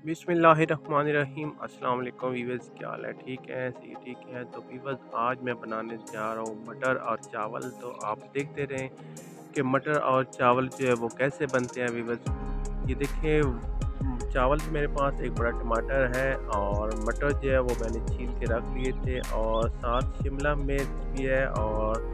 बिस्मिल्लाहिर्रहमानिर्रहीम। अस्सलाम वालेकुम वीवर्स, क्या हाल है? ठीक है, सही ठीक है। तो वीवर्स, आज मैं बनाने जा रहा हूँ मटर और चावल। तो आप देखते रहें कि मटर और चावल जो है वो कैसे बनते हैं वीवर्स। ये देखें, चावल से मेरे पास एक बड़ा टमाटर है और मटर जो है वो मैंने छील के रख लिए थे, और साथ शिमला मिर्च भी है और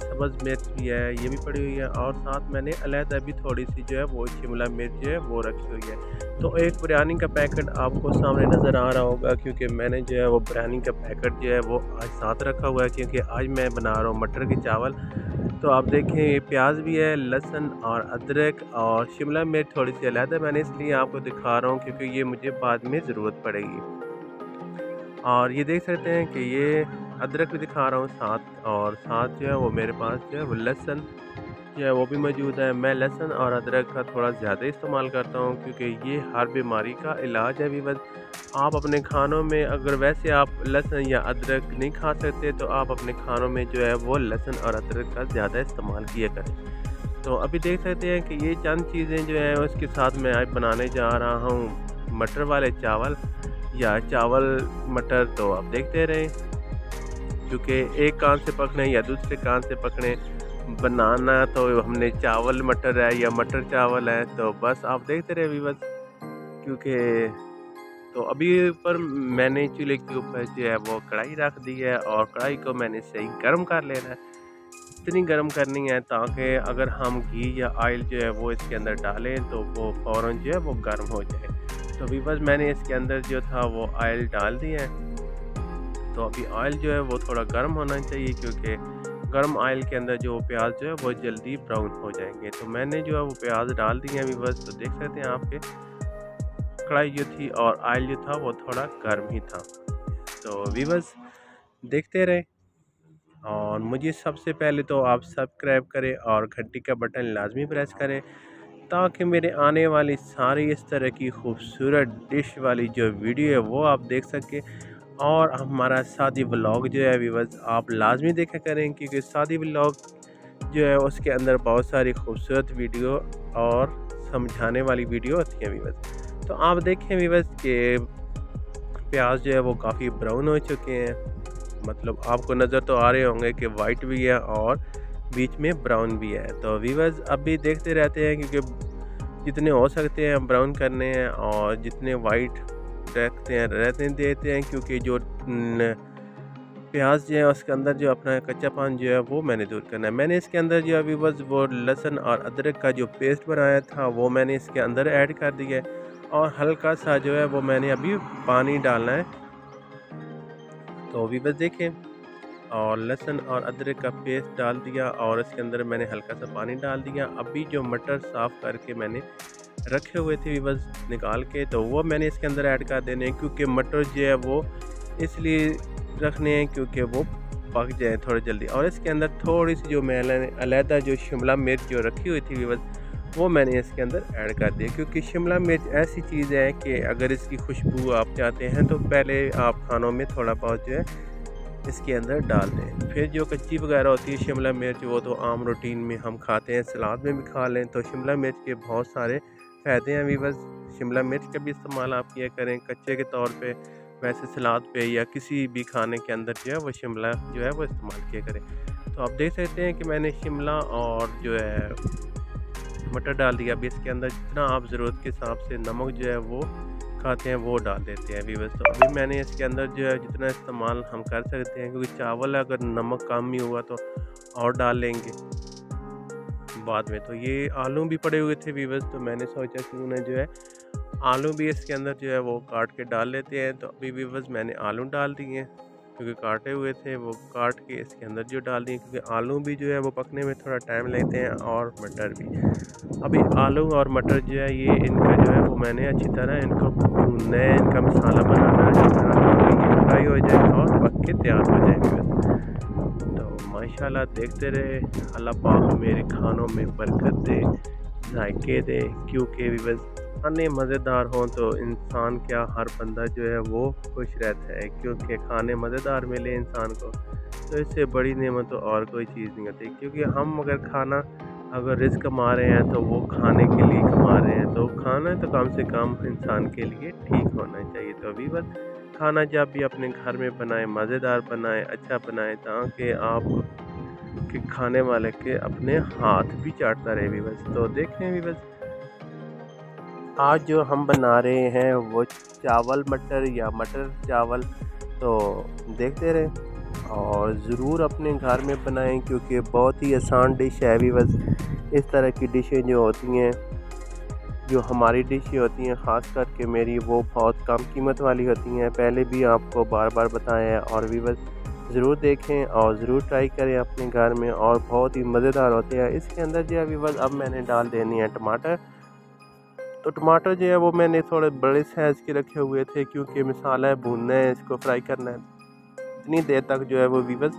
सब्ज़ मिर्च भी है, ये भी पड़ी हुई है, और साथ मैंने अलहदा भी थोड़ी सी जो है वो शिमला मिर्च जो है वो रखी हुई है। तो एक बिरयानी का पैकेट आपको सामने नज़र आ रहा होगा, क्योंकि मैंने जो है वो बिरयानी का पैकेट जो है वो आज साथ रखा हुआ है, क्योंकि आज मैं बना रहा हूँ मटर के चावल। तो आप देखें, ये प्याज भी है, लहसुन और अदरक और शिमला मिर्च थोड़ी सी अलहदा मैंने इसलिए आपको दिखा रहा हूँ, क्योंकि ये मुझे बाद में ज़रूरत पड़ेगी। और ये देख सकते हैं कि ये अदरक भी दिखा रहा हूँ साथ, और साथ जो है वो मेरे पास जो है वो लहसुन जो है वो भी मौजूद है। मैं लहसुन और अदरक का थोड़ा ज़्यादा इस्तेमाल करता हूँ, क्योंकि ये हर बीमारी का इलाज है भी। बस आप अपने खानों में, अगर वैसे आप लहसुन या अदरक नहीं खा सकते, तो आप अपने खानों में जो है वो लहसुन और अदरक का ज़्यादा इस्तेमाल किया करें। तो अभी देख सकते हैं कि ये चंद चीज़ें जो हैं उसके साथ मैं आज बनाने जा रहा हूँ मटर वाले चावल, या चावल मटर। तो आप देखते रहें, क्योंकि एक कान से पकड़े या दूसरे कान से पकड़े बनाना, तो हमने चावल मटर है या मटर चावल है, तो बस आप देखते रहे व्यूअर्स। क्योंकि तो अभी ऊपर मैंने चूल्हे के ऊपर जो है वो कढ़ाई रख दी है, और कढ़ाई को मैंने सही गर्म कर लेना है। इतनी गर्म करनी है ताकि अगर हम घी या ऑयल जो है वो इसके अंदर डालें तो वो फ़ौरन जो है वो गर्म हो जाए। तो व्यूअर्स, मैंने इसके अंदर जो था वो ऑयल डाल दिया है। तो अभी ऑयल जो है वो थोड़ा गर्म होना चाहिए, क्योंकि गर्म ऑयल के अंदर जो प्याज जो है वो जल्दी ब्राउन हो जाएंगे। तो मैंने जो है वो प्याज डाल दिए हैं अभी। बस तो देख सकते हैं आपके कढ़ाई जो थी और ऑयल जो था वो थोड़ा गर्म ही था। तो व्यूअर्स, देखते रहे, और मुझे सबसे पहले तो आप सब्सक्राइब करें और घंटी का बटन लाजमी प्रेस करें, ताकि मेरे आने वाली सारी इस तरह की खूबसूरत डिश वाली जो वीडियो है वो आप देख सकें। और हमारा शादी व्लॉग जो है व्यूअर्स आप लाजमी देखा करें, क्योंकि शादी व्लॉग जो है उसके अंदर बहुत सारी खूबसूरत वीडियो और समझाने वाली वीडियो होती है व्यूअर्स। तो आप देखें व्यूअर्स कि प्याज जो है वो काफ़ी ब्राउन हो चुके हैं, मतलब आपको नज़र तो आ रहे होंगे कि वाइट भी है और बीच में ब्राउन भी है। तो व्यूअर्स अभी देखते रहते हैं, क्योंकि जितने हो सकते हैं ब्राउन करने हैं, और जितने वाइट रखते हैं रहते देते हैं, क्योंकि जो प्याज जो है उसके अंदर जो अपना कच्चापन जो है वो मैंने दूर करना है। मैंने इसके अंदर जो अभी बस वो लहसुन और अदरक का जो पेस्ट बनाया था वो मैंने इसके अंदर ऐड कर दिया है, और हल्का सा जो है वो मैंने अभी पानी डालना है। तो अभी बस देखें, और लहसुन और अदरक का पेस्ट डाल दिया, और इसके अंदर मैंने हल्का सा पानी डाल दिया। अभी जो मटर साफ़ करके मैंने रखे हुए थे बस निकाल के, तो वो मैंने इसके अंदर ऐड कर देने हैं, क्योंकि मटर जो है वो इसलिए रखने हैं क्योंकि वो पक जाए थोड़ा जल्दी। और इसके अंदर थोड़ी सी जो मैंने अलहदा जो शिमला मिर्च जो रखी हुई थी बस वो मैंने इसके अंदर ऐड कर दिया, क्योंकि शिमला मिर्च ऐसी चीज़ है कि अगर इसकी खुशबू आप चाहते हैं तो पहले आप खानों में थोड़ा बहुत जो है इसके अंदर डाल दें। फिर जो कच्ची वगैरह होती है शिमला मिर्च वो तो आम रूटीन में हम खाते हैं, सलाद में भी खा लें। तो शिमला मिर्च के बहुत सारे फ़ायदे हैं व्यूअर्स। शिमला मिर्च का भी इस्तेमाल आप किया करें कच्चे के तौर पे, वैसे सलाद पे या किसी भी खाने के अंदर जो है वो शिमला जो है वो इस्तेमाल किया करें। तो आप देख सकते हैं कि मैंने शिमला और जो है मटर डाल दिया। अभी इसके अंदर जितना आप ज़रूरत के हिसाब से नमक जो है वो खाते हैं वो डाल देते हैं व्यूअर्स। तो अभी मैंने इसके अंदर जो है जितना इस्तेमाल हम कर सकते हैं, क्योंकि चावल अगर नमक कम ही हुआ तो और डाल लेंगे बाद में। तो ये आलू भी पड़े हुए थे व्यूअर्स, तो मैंने सोचा कि उन्हें जो है आलू भी इसके अंदर जो है वो काट के डाल लेते हैं। तो अभी व्यूअर्स मैंने आलू डाल दिए हैं, क्योंकि काटे हुए थे वो काट के इसके अंदर जो डाल दिए, क्योंकि आलू भी जो है वो पकने में थोड़ा टाइम लेते हैं, और मटर भी। अभी आलू और मटर जो है ये इनका जो है वो मैंने अच्छी तरह इनको भूनना है, इनका मसाला बनाना है अच्छी तरह, ताकि ये फ्राई हो जाए और पक के तैयार हो जाए। तो माशाल्लाह देखते रहे, अल्लाह पाक मेरे खानों में बरकत दे, जायके दे, क्योंकि व्यूअर्स खाने मज़ेदार हों तो इंसान क्या हर बंदा जो है वो खुश रहता है, क्योंकि खाने मज़ेदार मिले इंसान को तो इससे बड़ी नेमत तो और कोई चीज़ नहीं होती। क्योंकि हम अगर खाना अगर रिस्क कमा रहे हैं तो वो खाने के लिए कमा रहे हैं, तो खाना तो कम से कम इंसान के लिए ठीक होना चाहिए। तो अभी बस खाना जब भी अपने घर में बनाएं, मज़ेदार बनाएं, अच्छा बनाएं, ताकि आप के खाने वाले के अपने हाथ भी चाटता रहे भी बस। तो देखें भी बस, आज जो हम बना रहे हैं वो चावल मटर या मटर चावल, तो देखते रहें और ज़रूर अपने घर में बनाएं, क्योंकि बहुत ही आसान डिश है भी बस। इस तरह की डिशें जो होती हैं, जो हमारी डिशें होती हैं, ख़ास करके मेरी, वो बहुत कम कीमत वाली होती हैं। पहले भी आपको बार बार बताया है और भी बस ज़रूर देखें और ज़रूर ट्राई करें अपने घर में, और बहुत ही मज़ेदार होते हैं। इसके अंदर जो है अभी बस अब मैंने डाल देनी है टमाटर। तो टमाटर जो है वो मैंने थोड़े बड़े साइज़ के रखे हुए थे, क्योंकि मसाला है, भूनना है, इसको फ्राई करना है इतनी देर तक जो है वो वीवर्स,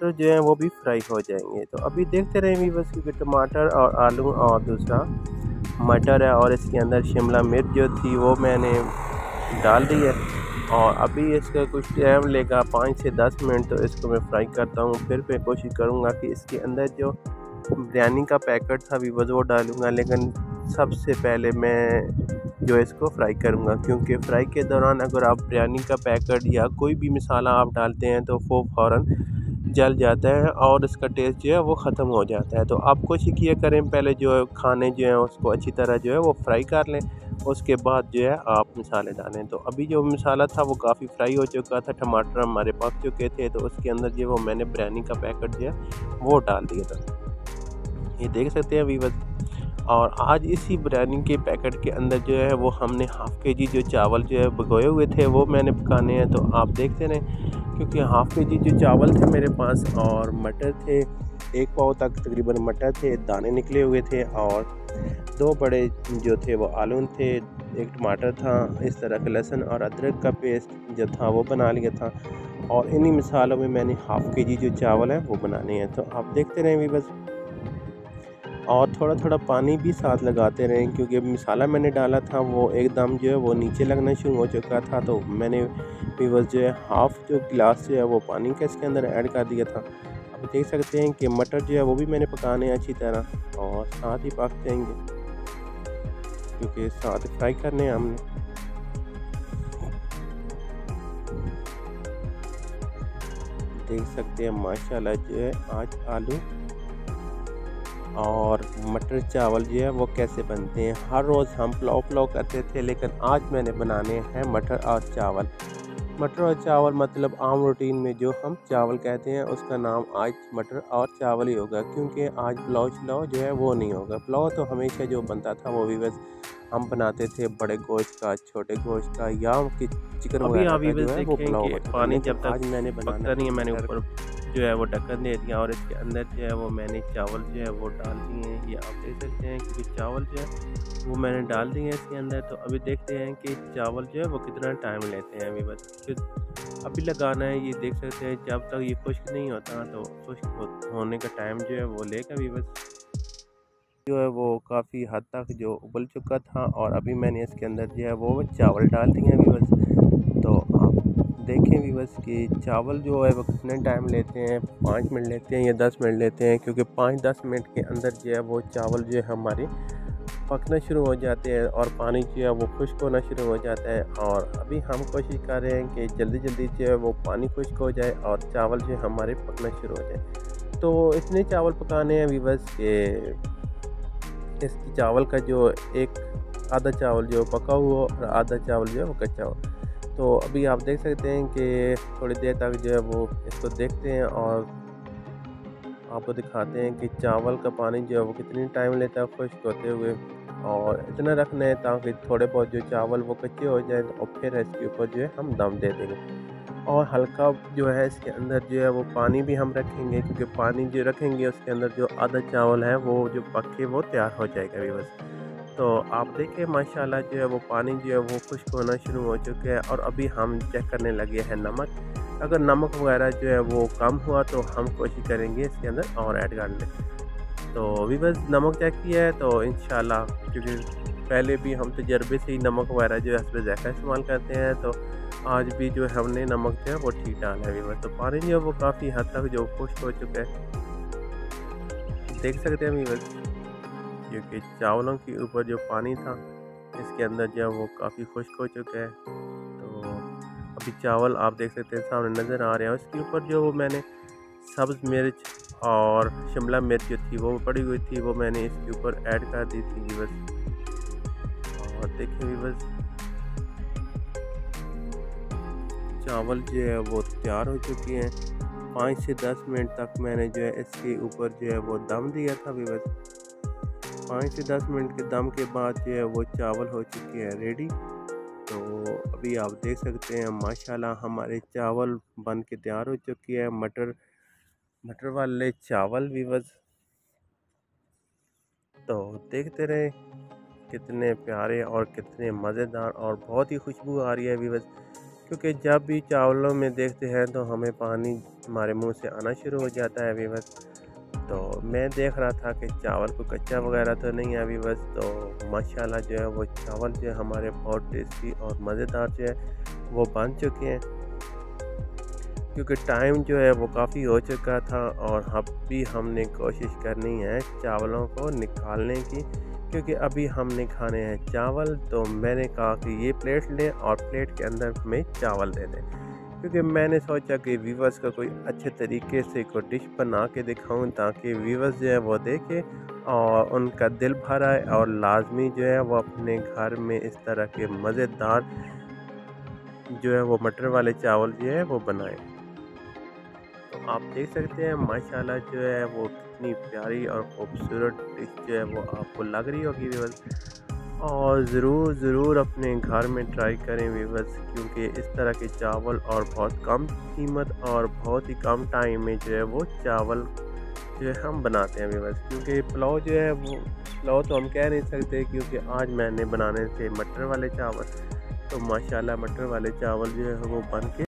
तो जो है वो भी फ्राई हो जाएंगे। तो अभी देखते रहें वीवर्स, क्योंकि टमाटर और आलू और दूसरा मटर है और इसके अंदर शिमला मिर्च जो थी वो मैंने डाल दी है। और अभी इसका कुछ टाइम लेगा, 5 से 10 मिनट, तो इसको मैं फ्राई करता हूँ। फिर मैं कोशिश करूँगा कि इसके अंदर जो बिरयानी का पैकेट था वीवर्स वो डालूँगा, लेकिन सबसे पहले मैं जो इसको फ्राई करूँगा, क्योंकि फ्राई के दौरान अगर आप बिरयानी का पैकेट या कोई भी मसाला आप डालते हैं तो वो फ़ौरन जल जाता है और इसका टेस्ट जो है वो ख़त्म हो जाता है। तो आप कोशिश किया करें, पहले जो है खाने जो है उसको अच्छी तरह जो है वो फ्राई कर लें, उसके बाद जो है आप मसाले डालें। तो अभी जो मसाला था वो काफ़ी फ्राई हो चुका था, टमाटर हमारे पक चुके थे, तो उसके अंदर जो है वो मैंने बिरयानी का पैकेट जो है वो डाल दिया था, ये देख सकते हैं वीवर्स। और आज इसी बिरयानी के पैकेट के अंदर जो है वो हमने हाफ़ केजी जो चावल जो है भिगोए हुए थे वो मैंने पकाने हैं। तो आप देखते रहें, क्योंकि हाफ़ केजी जो चावल थे मेरे पास और मटर थे, 1 पाव तक तकरीबन मटर थे, दाने निकले हुए थे, और 2 बड़े जो थे वो आलू थे, 1 टमाटर था, इस तरह का लहसुन और अदरक का पेस्ट जो था वो बना लिया था। और इन्हीं मसालों में मैंने हाफ़ केजी जो चावल है वो बनाने हैं। तो आप देखते रहें भी बस, और थोड़ा थोड़ा पानी भी साथ लगाते रहें, क्योंकि मसाला मैंने डाला था वो एकदम जो है वो नीचे लगना शुरू हो चुका था। तो मैंने वीवर्स जो है हाफ़ जो गिलास जो है वो पानी का इसके अंदर ऐड कर दिया था। अब देख सकते हैं कि मटर जो है वो भी मैंने पकाने हैं अच्छी तरह, और साथ ही पक जाएंगे, क्योंकि साथ फ्राई करने हैं हमने। देख सकते हैं माशाल्लाह जो है आज आलू और मटर चावल जो है वो कैसे बनते हैं। हर रोज़ हम पुलाव करते थे, लेकिन आज मैंने बनाने हैं मटर और चावल। मटर और चावल मतलब आम रूटीन में जो हम चावल कहते हैं उसका नाम आज मटर और चावल ही होगा, क्योंकि आज पुलाव जो है वो नहीं होगा। पुलाव तो हमेशा जो बनता था वो भी बस हम बनाते थे बड़े गोश्त का, छोटे गोश्त का, या कि चिकन वगैरह का जो है वो पुलाव होता था। पानी जब तक आज मैंने बनाना नहीं है, मैंने ऊपर जो है वो ढक्कन दे दिया और इसके अंदर जो है वो मैंने चावल जो है वो डाल दिए हैं। ये आप देख सकते हैं, क्योंकि चावल जो है वो मैंने डाल दिए हैं इसके अंदर। तो अभी देखते हैं कि चावल जो है वो कितना टाइम लेते हैं। अभी बस अभी लगाना है, ये देख सकते हैं, जब तक ये खुश्क नहीं होता तो खुश्क होने का टाइम जो है वो लेगा। अभी बस जो है वो काफ़ी हद तक जो उबल चुका था, और अभी मैंने इसके अंदर जो है वो चावल डाल दिए हैं अभी बस। तो आप देखें भी बस कि चावल जो है वो कितने टाइम लेते हैं, 5 मिनट लेते हैं या 10 मिनट लेते हैं, क्योंकि 5-10 मिनट के अंदर जो है वो चावल जो है हमारे पकना शुरू हो जाते हैं और पानी जो है वो खुश्क होना शुरू हो जाता है। और अभी हम कोशिश कर रहे हैं कि जल्दी जल्दी जो है वो पानी खुश्क हो जाए और चावल जो है हमारे पकना शुरू हो जाए। तो इतने चावल पकाने हैं अभी बस कि इस चावल का जो एक आधा चावल जो पका हुआ और आधा चावल जो है वो कच्चा हो। तो अभी आप देख सकते हैं कि थोड़ी देर तक जो है वो इसको देखते हैं और आपको दिखाते हैं कि चावल का पानी जो है वो कितनी टाइम लेता है खुश्क होते हुए। और इतना रखना है ताकि थोड़े बहुत जो चावल वो कच्चे हो जाए, और फिर इसके ऊपर जो है हम दम दे देंगे। और हल्का जो है इसके अंदर जो है वो पानी भी हम रखेंगे, क्योंकि पानी जो रखेंगे उसके अंदर जो आधा चावल है वो जो पक के वो तैयार हो जाएगा अभी बस। तो आप देखें माशाल्लाह जो है वो पानी जो है वो खुश्क होना शुरू हो चुका है। और अभी हम चेक करने लगे हैं नमक। अगर नमक वगैरह जो है वो कम हुआ तो हम कोशिश करेंगे इसके अंदर और ऐड कर लें। तो अभी बस नमक चेक किया है, तो इंशाल्लाह, क्योंकि पहले भी हम तजर्बे से ही नमक वगैरह जो है हस्बे ज़ायक़ा इस्तेमाल करते हैं, तो आज भी जो है हमने नमक जो है वो ठीक डाला है अभी बस। तो पानी जो है वो काफ़ी हद तक जो खुश्क हो चुका है, देख सकते हैं व्यूअर्स, क्योंकि चावलों के ऊपर जो पानी था इसके अंदर जो है वो काफ़ी खुश्क हो चुका है। तो अभी चावल आप देख सकते हैं सामने नज़र आ रहे हैं। उसके ऊपर जो वो मैंने सब्ज़ मिर्च और शिमला मिर्च जो थी वो पड़ी हुई थी, वो मैंने इसके ऊपर ऐड कर दी थी व्यूअर्स। और देखिए व्यूअर्स, चावल जो है वो तैयार हो चुके हैं। 5 से 10 मिनट तक मैंने जो है इसके ऊपर जो है वो दम दिया था व्यूअर्स। 5 से 10 मिनट के दम के बाद जो है वो चावल हो चुके हैं रेडी। तो अभी आप देख सकते हैं माशाल्लाह हमारे चावल बन के तैयार हो चुके हैं, मटर वाले चावल व्यूअर्स। तो देखते रहे कितने प्यारे और कितने मज़ेदार और बहुत ही खुशबू आ रही है व्यूअर्स, क्योंकि जब भी चावलों में देखते हैं तो हमें पानी हमारे मुंह से आना शुरू हो जाता है व्यूअर्स। तो मैं देख रहा था कि चावल को कच्चा वगैरह तो नहीं है व्यूअर्स। तो माशाल्लाह जो है वो चावल जो है हमारे बहुत टेस्टी और मज़ेदार जो है वो बन चुके हैं, क्योंकि टाइम जो है वो काफ़ी हो चुका था और अब भी हमने कोशिश करनी है चावलों को निकालने की, क्योंकि अभी हमने खाने हैं चावल। तो मैंने कहा कि ये प्लेट लें और प्लेट के अंदर हमें चावल दे दें, क्योंकि मैंने सोचा कि व्यूअर्स का कोई अच्छे तरीके से कोई डिश बना के दिखाऊं ताकि व्यूअर्स जो है वो देखें और उनका दिल भर आए और लाजमी जो है वो अपने घर में इस तरह के मज़ेदार जो है वो मटर वाले चावल जो है वो बनाएं। तो आप देख सकते हैं माशाल्लाह जो है वो कितनी प्यारी और ख़ूबसूरत डिश जो है वो आपको लग रही होगी व्यूअर्स। और ज़रूर अपने घर में ट्राई करें व्यूअर्स, क्योंकि इस तरह के चावल और बहुत कम कीमत और बहुत ही कम टाइम में जो है वो चावल जो है हम बनाते हैं व्यूअर्स। क्योंकि पुलाव जो है वो पुलाव तो हम कह नहीं सकते, क्योंकि आज मैंने बनाने थे मटर वाले चावल। तो माशाल्लाह मटर वाले चावल जो है वो बन के